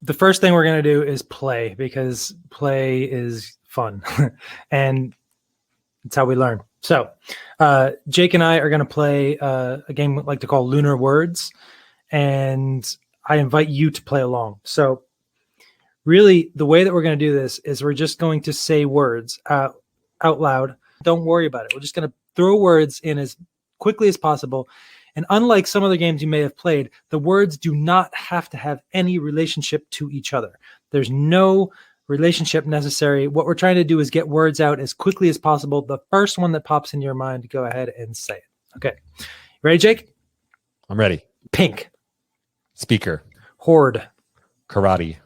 the first thing we're going to do is play, because play is fun and it's how we learn. So Jake and I are going to play a game we like to call Lunar Words, and I invite you to play along. So really, the way that we're going to do this is we're just going to say words out loud. Don't worry about it. We're just going to throw words in as quickly as possible. And unlike some other games you may have played, the words do not have to have any relationship to each other. There's no relationship necessary. What we're trying to do is get words out as quickly as possible. The first one that pops in your mind, go ahead and say it. Okay. Ready, Jake? I'm ready. Pink. Speaker. Horde. Karate.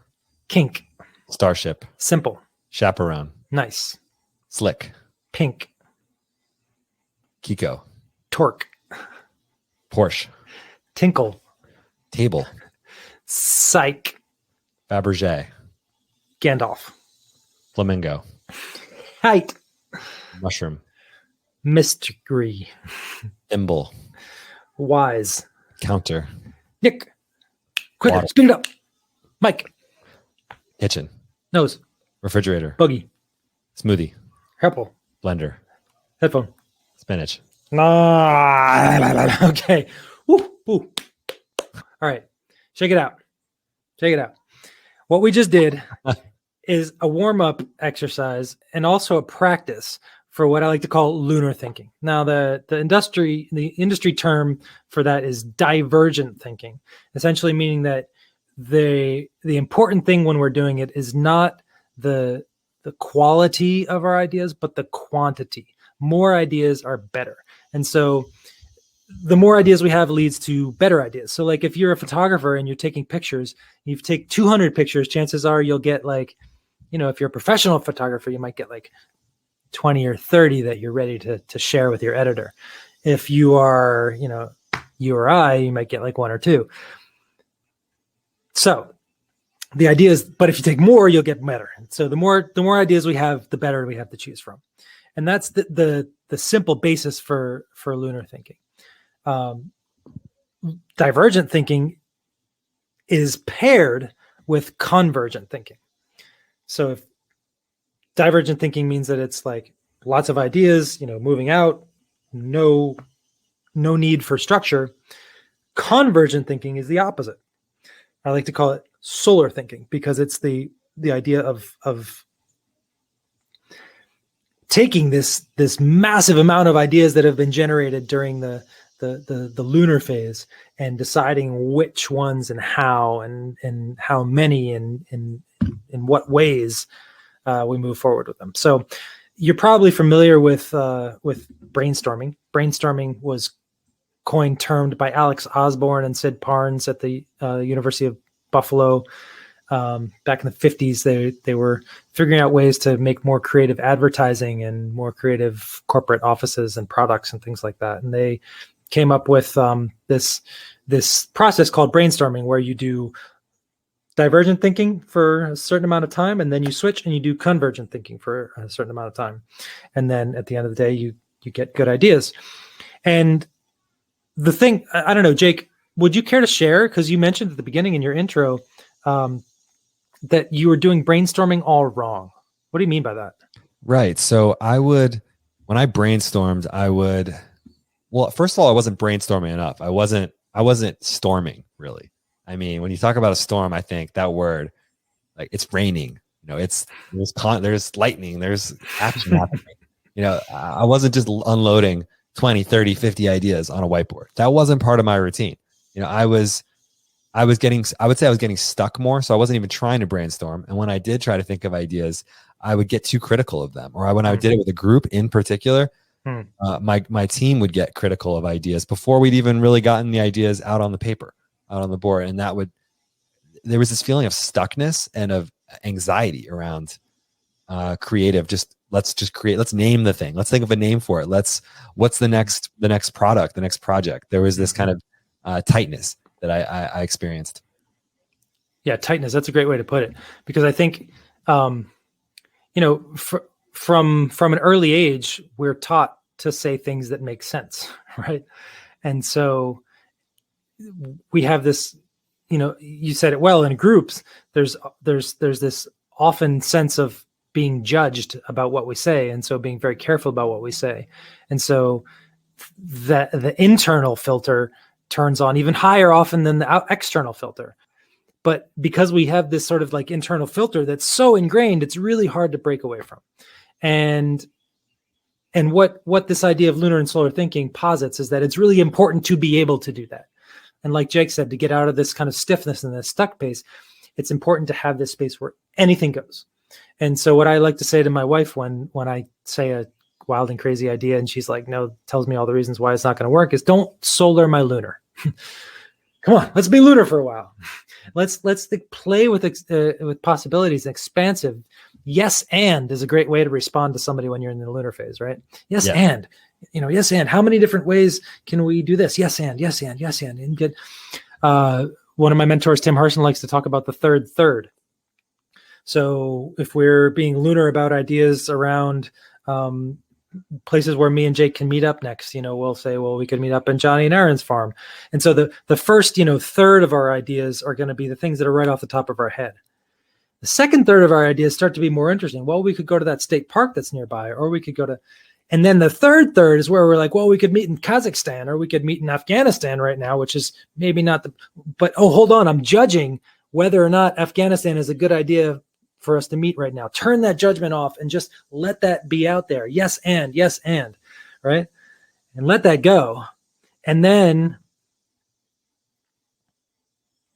Kink. Starship. Simple. Chaperone. Nice. Slick. Pink. Kiko. Torque. Porsche. Tinkle. Table. Psych. Fabergé. Gandalf. Flamingo. Height. Mushroom. Mystery. Thimble. Wise. Counter. Nick. Quicker. Water. Speed it up. Mike. Kitchen. Nose. Refrigerator. Boogie. Smoothie. Helpful. Blender. Headphone. Spinach. Okay. Woo, woo. All right. Check it out. Check it out. What we just did is a warm-up exercise and also a practice for what I like to call lunar thinking. Now, the industry term for that is divergent thinking, essentially meaning that the important thing when we're doing it is not the quality of our ideas, but the quantity. More ideas are better. And so the more ideas we have leads to better ideas. So like if you're a photographer and you're taking pictures, you take 200 pictures, chances are you'll get like, if you're a professional photographer, you might get like 20 or 30 that you're ready to share with your editor. If you are, you or I, you might get like 1 or 2. So the idea is, but if you take more, you'll get better. So the more ideas we have, the better we have to choose from. And that's the simple basis for lunar thinking. Divergent thinking is paired with convergent thinking. So if divergent thinking means that it's like lots of ideas, moving out, no need for structure. Convergent thinking is the opposite. I like to call it solar thinking because it's the idea of taking this massive amount of ideas that have been generated during the lunar phase and deciding which ones and how and how many and in what ways we move forward with them. So you're probably familiar with brainstorming. Brainstorming was termed by Alex Osborne and Sid Parnes at the University of Buffalo. Back in the 50s, they were figuring out ways to make more creative advertising and more creative corporate offices and products and things like that. And they came up with this process called brainstorming, where you do divergent thinking for a certain amount of time, and then you switch and you do convergent thinking for a certain amount of time. And then at the end of the day, you get good ideas. And the thing, I don't know, Jake, would you care to share? Because you mentioned at the beginning in your intro that you were doing brainstorming all wrong. What do you mean by that? Right. So when I brainstormed, well, first of all, I wasn't brainstorming enough. I wasn't storming really. I mean, when you talk about a storm, I think that word, like it's raining, there's lightning, there's action happening. I wasn't just unloading 20, 30, 50 ideas on a whiteboard. That wasn't part of my routine. I would say I was getting stuck more. So I wasn't even trying to brainstorm. And when I did try to think of ideas, I would get too critical of them. Or when I did it with a group in particular, my team would get critical of ideas before we'd even really gotten the ideas out on the paper, out on the board. And there was this feeling of stuckness and of anxiety around creative. Let's just create, let's name the thing. Let's think of a name for it. What's the next product, the next project? There was this kind of tightness that I experienced. Yeah, tightness. That's a great way to put it, because I think, from an early age, we're taught to say things that make sense, right? And so we have this you said it well, in groups, there's this often sense of being judged about what we say. And so being very careful about what we say. And so the internal filter turns on even higher often than the external filter. But because we have this sort of like internal filter that's so ingrained, it's really hard to break away from. And what this idea of lunar and solar thinking posits is that it's really important to be able to do that. And like Jake said, to get out of this kind of stiffness and this stuck pace, it's important to have this space where anything goes. And so what I like to say to my wife when I say a wild and crazy idea and she's like, no, tells me all the reasons why it's not going to work, is don't solar my lunar. Come on, let's be lunar for a while. Let's play with possibilities. Expansive. Yes, and is a great way to respond to somebody when you're in the lunar phase, right? Yes, yeah. And yes, and how many different ways can we do this? Yes, and yes, and yes, and good. One of my mentors, Tim Harson, likes to talk about the third. So if we're being lunar about ideas around places where me and Jake can meet up next, we'll say, well, we could meet up in Johnny and Aaron's farm. And so the first, third of our ideas are going to be the things that are right off the top of our head. The second third of our ideas start to be more interesting. Well, we could go to that state park that's nearby, or we could go to, and then the third is where we're like, well, we could meet in Kazakhstan, or we could meet in Afghanistan right now, which is maybe not but hold on, I'm judging whether or not Afghanistan is a good idea for us to meet right now. Turn that judgment off and just let that be out there. Yes, and, right? And let that go. And then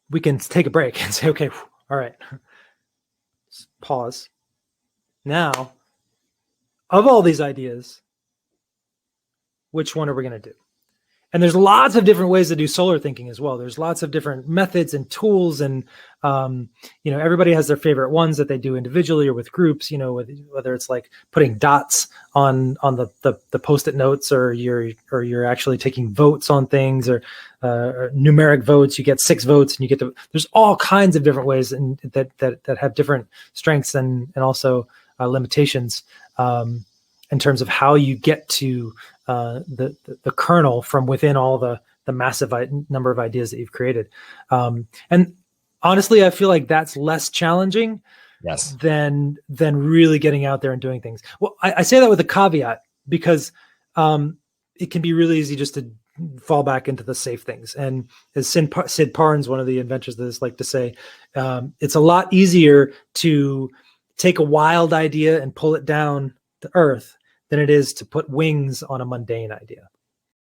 we can take a break and say, okay, all right, pause. Now, of all these ideas, which one are we going to do? And there's lots of different ways to do solar thinking as well. There's lots of different methods and tools, and everybody has their favorite ones that they do individually or with groups. Whether it's like putting dots on the Post-it notes, or you're actually taking votes on things, or numeric votes. You get 6 votes, and you get there's all kinds of different ways, and that have different strengths and also limitations in terms of how you get to the kernel from within all the massive number of ideas that you've created. And honestly, I feel like that's less challenging than really getting out there and doing things. Well, I say that with a caveat because it can be really easy just to fall back into the safe things. And as Sid Parnes, one of the inventors of this, like to say, it's a lot easier to take a wild idea and pull it down to earth than it is to put wings on a mundane idea.